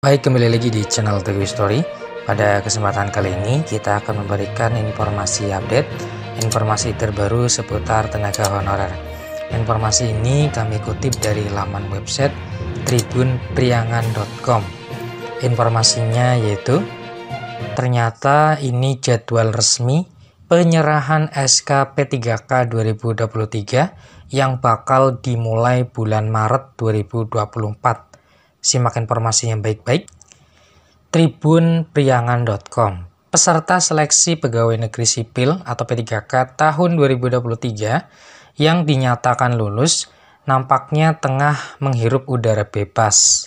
Baik, kembali lagi di channel Teguh Story. Pada kesempatan kali ini kita akan memberikan informasi update, informasi terbaru seputar tenaga honorer. Informasi ini kami kutip dari laman website tribunpriangan.com. Informasinya yaitu ternyata ini jadwal resmi penyerahan SK P3K 2023 yang bakal dimulai bulan Maret 2024. Simak informasinya baik-baik. Tribunpriangan.com. Peserta seleksi pegawai negeri sipil atau P3K tahun 2023 yang dinyatakan lulus nampaknya tengah menghirup udara bebas.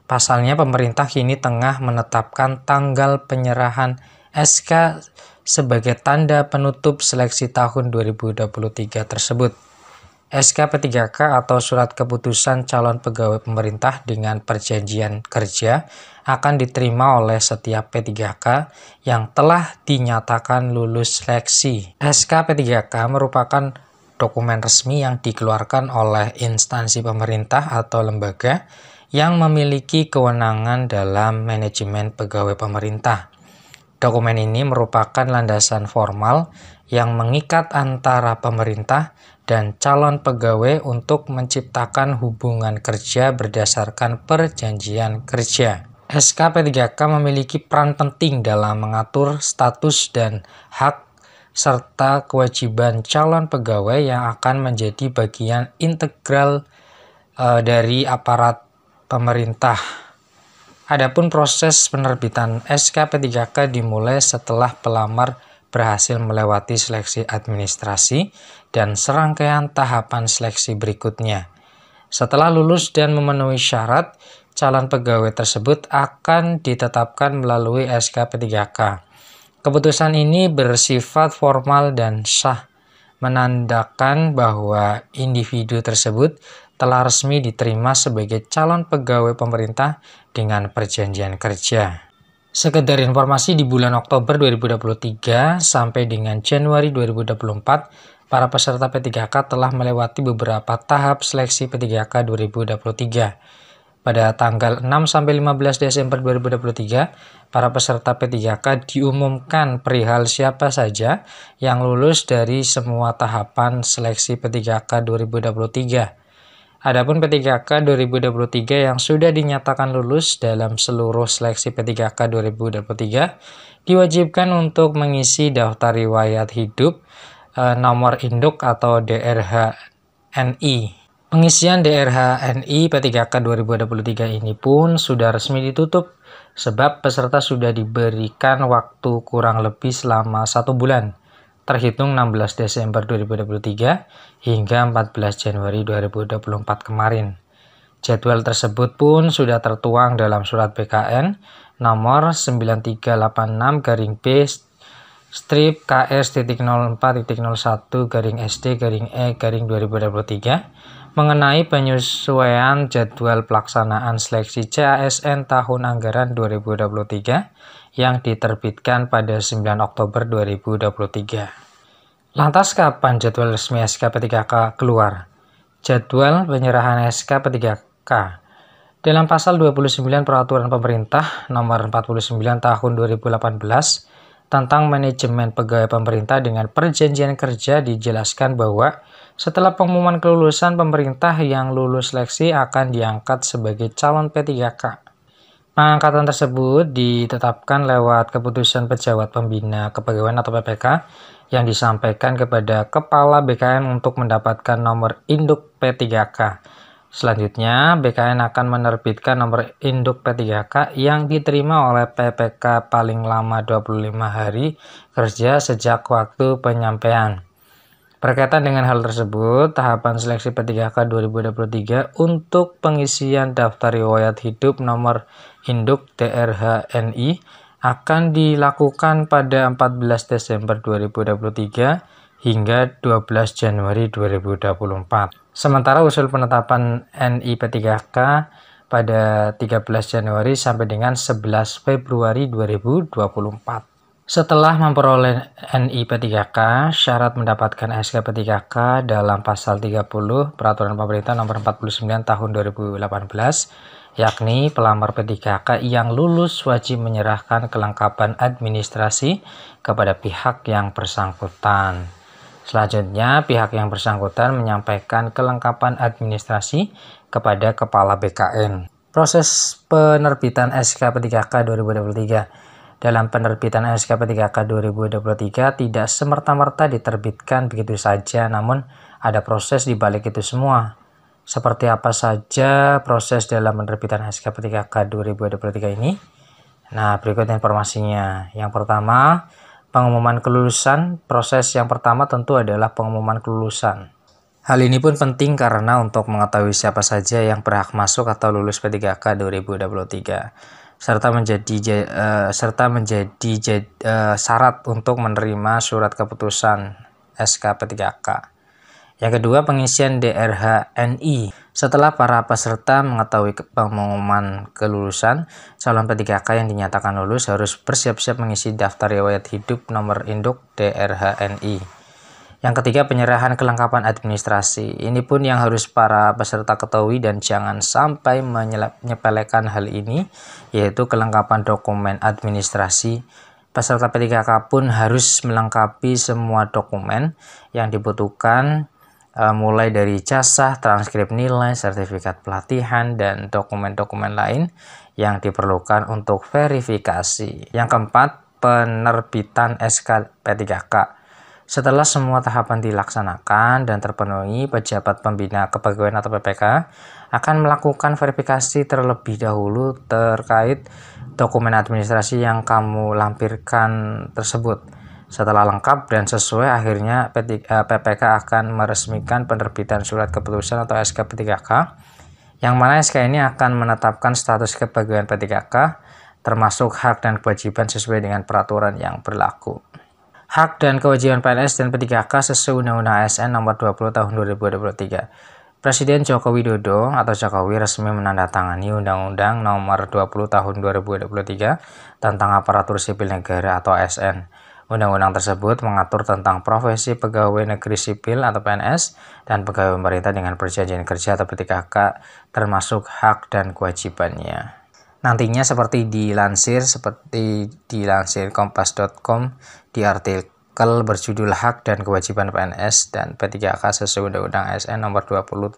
Pasalnya pemerintah kini tengah menetapkan tanggal penyerahan SK sebagai tanda penutup seleksi tahun 2023 tersebut. SK P3K atau Surat Keputusan Calon Pegawai Pemerintah dengan Perjanjian Kerja akan diterima oleh setiap P3K yang telah dinyatakan lulus seleksi. SK P3K merupakan dokumen resmi yang dikeluarkan oleh instansi pemerintah atau lembaga yang memiliki kewenangan dalam manajemen pegawai pemerintah. Dokumen ini merupakan landasan formal yang mengikat antara pemerintah dan calon pegawai untuk menciptakan hubungan kerja berdasarkan perjanjian kerja. SK P3K memiliki peran penting dalam mengatur status dan hak serta kewajiban calon pegawai yang akan menjadi bagian integral dari aparat pemerintah. Adapun proses penerbitan SK P3K dimulai setelah pelamar berhasil melewati seleksi administrasi dan serangkaian tahapan seleksi berikutnya. Setelah lulus dan memenuhi syarat, calon pegawai tersebut akan ditetapkan melalui SK P3K. Keputusan ini bersifat formal dan sah, menandakan bahwa individu tersebut telah resmi diterima sebagai calon pegawai pemerintah dengan perjanjian kerja. Sekedar informasi, di bulan Oktober 2023 sampai dengan Januari 2024, para peserta P3K telah melewati beberapa tahap seleksi P3K 2023. Pada tanggal 6 sampai 15 Desember 2023, para peserta P3K diumumkan perihal siapa saja yang lulus dari semua tahapan seleksi P3K 2023. Adapun P3K 2023 yang sudah dinyatakan lulus dalam seluruh seleksi P3K 2023 diwajibkan untuk mengisi daftar riwayat hidup, nomor induk atau DRH-NI. Pengisian DRH-NI P3K 2023 ini pun sudah resmi ditutup sebab peserta sudah diberikan waktu kurang lebih selama 1 bulan. Terhitung 16 Desember 2023 hingga 14 Januari 2024 kemarin. Jadwal tersebut pun sudah tertuang dalam surat BKN nomor 9386-B strip KS.04.01-SD-E-2023 mengenai penyesuaian jadwal pelaksanaan seleksi CASN tahun anggaran 2023 yang diterbitkan pada 9 Oktober 2023. Lantas kapan jadwal resmi SK P3K keluar? Jadwal penyerahan SK P3K dalam pasal 29 Peraturan Pemerintah nomor 49 tahun 2018 tentang manajemen pegawai pemerintah dengan perjanjian kerja dijelaskan bahwa setelah pengumuman kelulusan pemerintah yang lulus seleksi akan diangkat sebagai calon P3K. Pengangkatan tersebut ditetapkan lewat keputusan pejabat pembina kepegawaian atau PPK yang disampaikan kepada Kepala BKN untuk mendapatkan nomor induk P3K. Selanjutnya, BKN akan menerbitkan nomor induk P3K yang diterima oleh PPK paling lama 25 hari kerja sejak waktu penyampaian. Berkaitan dengan hal tersebut, tahapan seleksi P3K 2023 untuk pengisian daftar riwayat hidup nomor induk DRH-NI akan dilakukan pada 14 Desember 2023 hingga 12 Januari 2024. Sementara usul penetapan NI P3K pada 13 Januari sampai dengan 11 Februari 2024. Setelah memperoleh NI P3K, syarat mendapatkan SK P3K dalam pasal 30 Peraturan Pemerintah Nomor 49 Tahun 2018 yakni pelamar P3K yang lulus wajib menyerahkan kelengkapan administrasi kepada pihak yang bersangkutan. Selanjutnya, pihak yang bersangkutan menyampaikan kelengkapan administrasi kepada Kepala BKN. Proses penerbitan SK P3K 2023. Dalam penerbitan SK P3K 2023 tidak semerta-merta diterbitkan begitu saja, namun ada proses di balik itu semua. Seperti apa saja proses dalam penerbitan SK P3K 2023 ini? Nah, berikut informasinya. Yang pertama, pengumuman kelulusan. Proses yang pertama tentu adalah pengumuman kelulusan. Hal ini pun penting karena untuk mengetahui siapa saja yang berhak masuk atau lulus P3K 2023. serta menjadi syarat untuk menerima surat keputusan SK P3K. Yang kedua, pengisian DRH-NI. Setelah para peserta mengetahui pengumuman kelulusan, calon P3K yang dinyatakan lulus harus bersiap-siap mengisi daftar riwayat hidup nomor induk DRH-NI. Yang ketiga, penyerahan kelengkapan administrasi. Ini pun yang harus para peserta ketahui dan jangan sampai menyepelekan hal ini, yaitu kelengkapan dokumen administrasi. Peserta P3K pun harus melengkapi semua dokumen yang dibutuhkan, mulai dari ijazah, transkrip nilai, sertifikat pelatihan, dan dokumen-dokumen lain yang diperlukan untuk verifikasi. Yang keempat, penerbitan SK P3K. Setelah semua tahapan dilaksanakan dan terpenuhi, pejabat pembina kepegawaian atau PPK akan melakukan verifikasi terlebih dahulu terkait dokumen administrasi yang kamu lampirkan tersebut. Setelah lengkap dan sesuai, akhirnya PPK akan meresmikan penerbitan surat keputusan atau SK P3K, yang mana SK ini akan menetapkan status kepegawaian P3K, termasuk hak dan kewajiban sesuai dengan peraturan yang berlaku. Hak dan kewajiban PNS dan P3K sesuai Undang-Undang ASN Nomor 20 Tahun 2023. Presiden Joko Widodo atau Jokowi resmi menandatangani Undang-Undang Nomor 20 Tahun 2023 tentang Aparatur Sipil Negara atau ASN. Undang-undang tersebut mengatur tentang profesi pegawai negeri sipil atau PNS dan pegawai pemerintah dengan perjanjian kerja atau P3K, termasuk hak dan kewajibannya. Nantinya seperti dilansir kompas.com di artikel berjudul Hak dan Kewajiban PNS dan P3K sesuai Undang-Undang ASN Nomor 20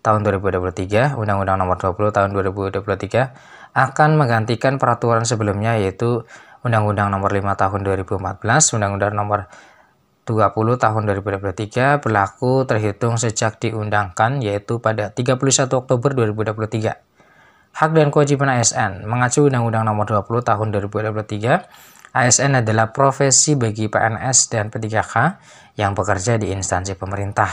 Tahun 2023, Undang-Undang Nomor 20 Tahun 2023 akan menggantikan peraturan sebelumnya, yaitu Undang-Undang Nomor 5 Tahun 2014, Undang-Undang Nomor 20 Tahun 2023 berlaku terhitung sejak diundangkan, yaitu pada 31 Oktober 2023. Hak dan kewajiban ASN. Mengacu Undang-Undang Nomor 20 Tahun 2023, ASN adalah profesi bagi PNS dan P3K yang bekerja di instansi pemerintah.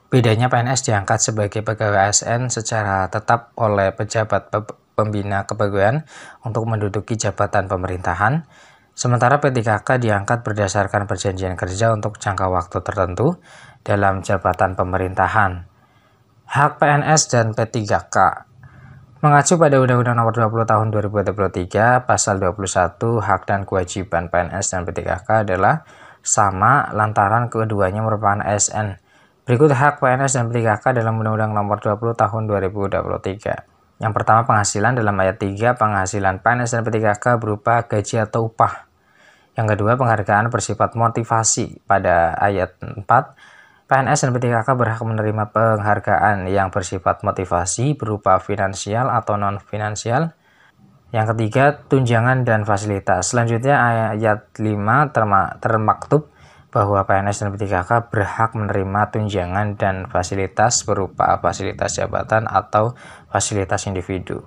Bedanya, PNS diangkat sebagai pegawai ASN secara tetap oleh pejabat pembina kepegawaian untuk menduduki jabatan pemerintahan, sementara P3K diangkat berdasarkan perjanjian kerja untuk jangka waktu tertentu dalam jabatan pemerintahan. Hak PNS dan P3K. Mengacu pada Undang-Undang Nomor 20 Tahun 2023, Pasal 21, hak dan kewajiban PNS dan P3K adalah sama lantaran keduanya merupakan ASN. Berikut hak PNS dan P3K dalam Undang-Undang Nomor 20 Tahun 2023. Yang pertama, penghasilan. Dalam ayat 3, penghasilan PNS dan P3K berupa gaji atau upah. Yang kedua, penghargaan bersifat motivasi. Pada ayat 4, PNS dan P3K berhak menerima penghargaan yang bersifat motivasi berupa finansial atau non-finansial. Yang ketiga, tunjangan dan fasilitas. Selanjutnya ayat 5 termaktub bahwa PNS dan P3K berhak menerima tunjangan dan fasilitas berupa fasilitas jabatan atau fasilitas individu.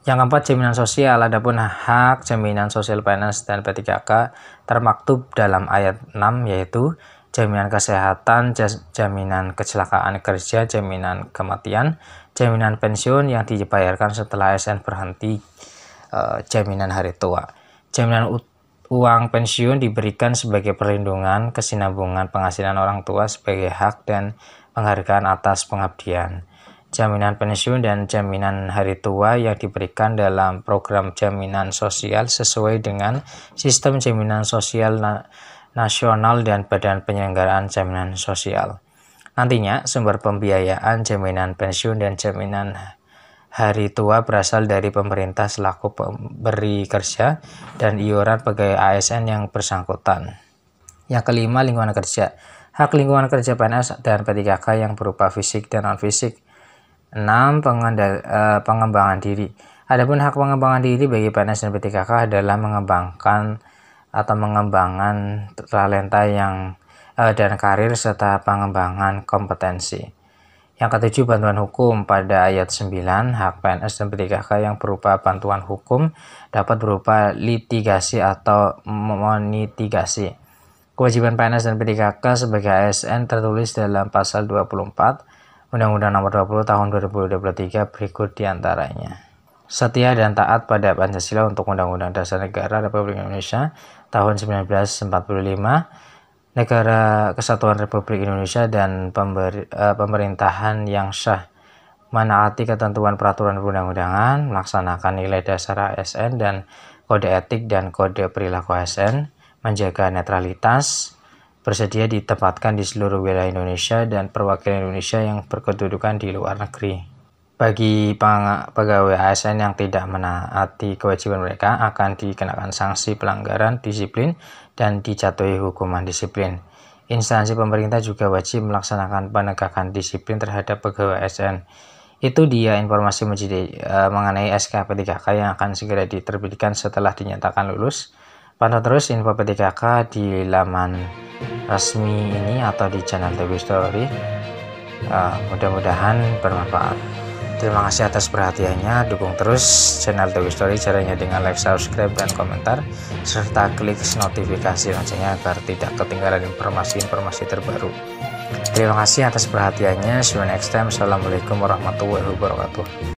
Yang keempat, jaminan sosial. Adapun hak jaminan sosial PNS dan P3K termaktub dalam ayat 6, yaitu jaminan kesehatan, jaminan kecelakaan kerja, jaminan kematian, jaminan pensiun yang dibayarkan setelah ASN berhenti, jaminan hari tua. Jaminan uang pensiun diberikan sebagai perlindungan kesinambungan penghasilan orang tua sebagai hak dan penghargaan atas pengabdian. Jaminan pensiun dan jaminan hari tua yang diberikan dalam program jaminan sosial sesuai dengan sistem jaminan sosial nasional dan Badan Penyelenggaraan Jaminan Sosial. Nantinya, sumber pembiayaan jaminan pensiun dan jaminan hari tua berasal dari pemerintah selaku pemberi kerja dan iuran pegawai ASN yang bersangkutan. Yang kelima, lingkungan kerja. Hak lingkungan kerja PNS dan P3K yang berupa fisik dan non-fisik. 6. Pengembangan diri. Adapun hak pengembangan diri bagi PNS dan P3K adalah mengembangkan talenta dan karir serta pengembangan kompetensi. Yang ketujuh, bantuan hukum. Pada ayat 9, hak PNS dan P3K yang berupa bantuan hukum dapat berupa litigasi atau monitigasi. Kewajiban PNS dan P3K sebagai ASN tertulis dalam pasal 24 Undang-Undang Nomor 20 Tahun 2023 berikut diantaranya. Setia dan taat pada Pancasila untuk Undang-Undang Dasar Negara Republik Indonesia tahun 1945, Negara Kesatuan Republik Indonesia dan pemerintahan yang sah, menaati ketentuan peraturan perundang-undangan, melaksanakan nilai dasar ASN dan kode etik dan kode perilaku ASN, menjaga netralitas, bersedia ditempatkan di seluruh wilayah Indonesia dan perwakilan Indonesia yang berkedudukan di luar negeri. Bagi pegawai ASN yang tidak menaati kewajiban mereka akan dikenakan sanksi pelanggaran disiplin dan dijatuhi hukuman disiplin. Instansi pemerintah juga wajib melaksanakan penegakan disiplin terhadap pegawai ASN. Itu dia informasi mengenai SK P3K yang akan segera diterbitkan setelah dinyatakan lulus. Pantau terus info P3K di laman resmi ini atau di channel Dewi Story. Mudah-mudahan bermanfaat. Terima kasih atas perhatiannya. Dukung terus channel Dewi Story caranya dengan like, subscribe, dan komentar, serta klik notifikasi loncengnya agar tidak ketinggalan informasi-informasi terbaru. Terima kasih atas perhatiannya. See you next time. Assalamualaikum warahmatullahi wabarakatuh.